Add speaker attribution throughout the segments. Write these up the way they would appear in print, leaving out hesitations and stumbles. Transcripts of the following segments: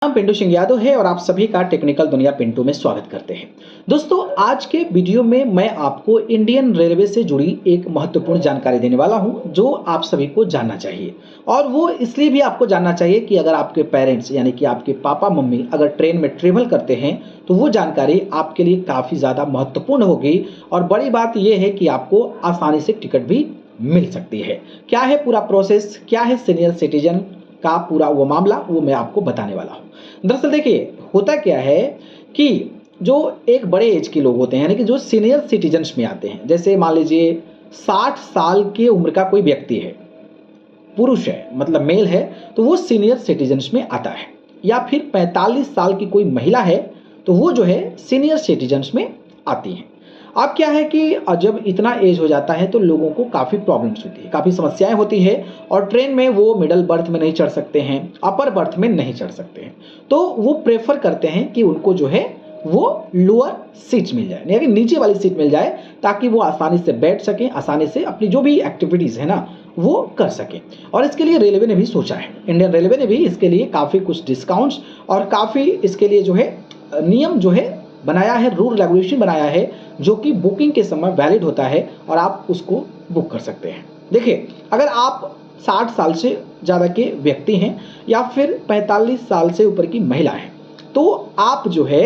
Speaker 1: नाम पिंटू सिंह यादव है और आप सभी का टेक्निकल दुनिया पिंटू में स्वागत करते हैं। दोस्तों, आज के वीडियो में मैं आपको इंडियन रेलवे से जुड़ी एक महत्वपूर्ण जानकारी देने वाला हूं जो आप सभी को जानना चाहिए। और वो इसलिए भी आपको जानना चाहिए कि अगर आपके पेरेंट्स यानी कि आपके पापा मम्मी अगर ट्रेन में ट्रेवल करते हैं तो वो जानकारी आपके लिए काफ़ी ज़्यादा महत्वपूर्ण होगी। और बड़ी बात यह है कि आपको आसानी से टिकट भी मिल सकती है। क्या है पूरा प्रोसेस, क्या है सीनियर सिटीजन का पूरा वो मामला, वो मैं आपको बताने वाला हूँ। दरअसल देखिए, होता क्या है कि जो एक बड़े एज के लोग होते हैं यानी कि जो सीनियर सिटीजन्स में आते हैं, जैसे मान लीजिए 60 साल की उम्र का कोई व्यक्ति है, पुरुष है मतलब मेल है, तो वो सीनियर सिटीजन्स में आता है। या फिर 45 साल की कोई महिला है तो वो जो है सीनियर सिटीजन्स में आती हैं। अब क्या है कि जब इतना एज हो जाता है तो लोगों को काफ़ी प्रॉब्लम्स होती है, काफ़ी समस्याएं होती है और ट्रेन में वो मिडल बर्थ में नहीं चढ़ सकते हैं, अपर बर्थ में नहीं चढ़ सकते हैं। तो वो प्रेफर करते हैं कि उनको जो है वो लोअर सीट मिल जाए, यानी नीचे वाली सीट मिल जाए, ताकि वो आसानी से बैठ सकें, आसानी से अपनी जो भी एक्टिविटीज़ है ना वो कर सकें। और इसके लिए रेलवे ने भी सोचा है, इंडियन रेलवे ने भी इसके लिए काफ़ी कुछ डिस्काउंट्स और काफ़ी इसके लिए जो है नियम जो है बनाया है, रूल रेगुलेशन बनाया है, जो कि बुकिंग के समय वैलिड होता है और आप उसको बुक कर सकते हैं। देखिए, अगर आप 60 साल से ज़्यादा के व्यक्ति हैं या फिर 45 साल से ऊपर की महिला हैं, तो आप जो है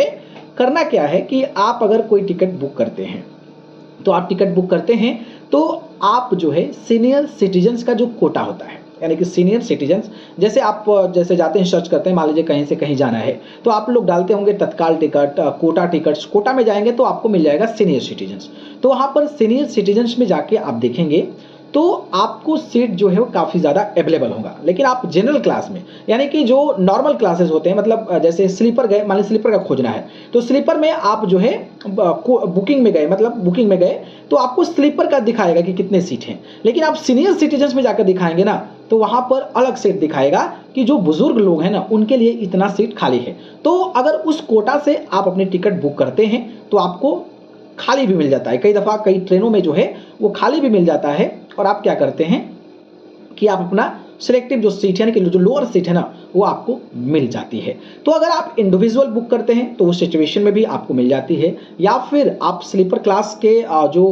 Speaker 1: करना क्या है कि आप अगर कोई टिकट बुक करते हैं तो आप टिकट बुक करते हैं तो आप जो है सीनियर सिटीजन्स का जो कोटा होता है, यानी कि सीनियर सिटीजन्स, जैसे आप जैसे जाते हैं सर्च करते हैं, मान लीजिए कहीं से कहीं जाना है तो आप लोग डालते होंगे तत्काल टिकट, कोटा टिकट्स, कोटा में जाएंगे तो आपको मिल जाएगा सीनियर सिटीजन्स। तो वहाँ पर सीनियर सिटीजन्स में जाके आप देखेंगे तो आपको सीट जो है वो काफ़ी ज़्यादा अवेलेबल होगा। लेकिन आप जनरल क्लास में, यानी कि जो नॉर्मल क्लासेस होते हैं, मतलब जैसे स्लीपर गए, मान लीजिए स्लीपर का खोजना है तो स्लीपर में आप जो है बुकिंग में गए, मतलब बुकिंग में गए तो आपको स्लीपर का दिखाएगा कि कितने सीट हैं। लेकिन आप सीनियर सिटीजन्स में जाकर दिखाएंगे ना तो वहाँ पर अलग सीट दिखाएगा कि जो बुजुर्ग लोग हैं ना उनके लिए इतना सीट खाली है। तो अगर उस कोटा से आप अपनी टिकट बुक करते हैं तो आपको खाली भी मिल जाता है। कई दफ़ा कई ट्रेनों में जो है वो खाली भी मिल जाता है और आप क्या करते हैं कि आप अपना सिलेक्टिव जो सीट है ना, कि जो लोअर सीट है ना वो आपको मिल जाती है। तो अगर आप इंडिविजुअल बुक करते हैं तो उस सिचुएशन में भी आपको मिल जाती है, या फिर आप स्लीपर क्लास के जो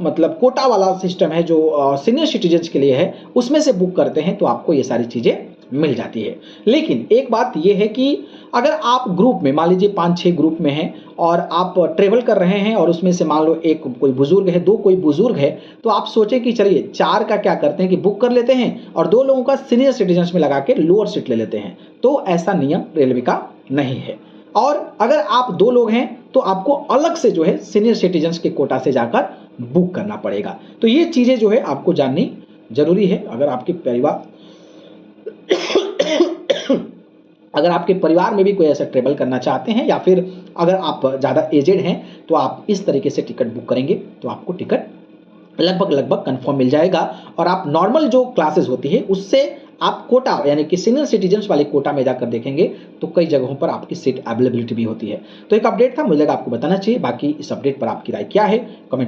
Speaker 1: मतलब कोटा वाला सिस्टम है जो सीनियर सिटीजन्स के लिए है उसमें से बुक करते हैं तो आपको ये सारी चीज़ें मिल जाती है। लेकिन एक बात यह है कि अगर आप ग्रुप में, मान लीजिए 5-6 ग्रुप में हैं और आप ट्रेवल कर रहे हैं और उसमें से मान लो एक कोई बुजुर्ग है, 2 कोई बुजुर्ग है, तो आप सोचें कि चलिए 4 का क्या करते हैं कि बुक कर लेते हैं और 2 लोगों का सीनियर सिटीजन्स में लगा के लोअर सीट ले लेते हैं। तो ऐसा नियम रेलवे का नहीं है। और अगर आप 2 लोग हैं तो आपको अलग से जो है सीनियर सिटीजन्स के कोटा से जाकर बुक करना पड़ेगा। तो ये चीज़ें जो है आपको जाननी जरूरी है। अगर आपके परिवार में भी कोई ऐसा ट्रेवल करना चाहते हैं या फिर अगर आप ज़्यादा एजेड हैं तो आप इस तरीके से टिकट बुक करेंगे तो आपको टिकट लगभग कंफर्म मिल जाएगा। और आप नॉर्मल जो क्लासेस होती है उससे आप कोटा यानी कि सीनियर सिटीजन्स वाले कोटा में जाकर देखेंगे तो कई जगहों पर आपकी सीट अवेलेबिलिटी भी होती है। तो एक अपडेट था, मुझे लगा आपको बताना चाहिए। बाकी इस अपडेट पर आपकी राय क्या है कमेंट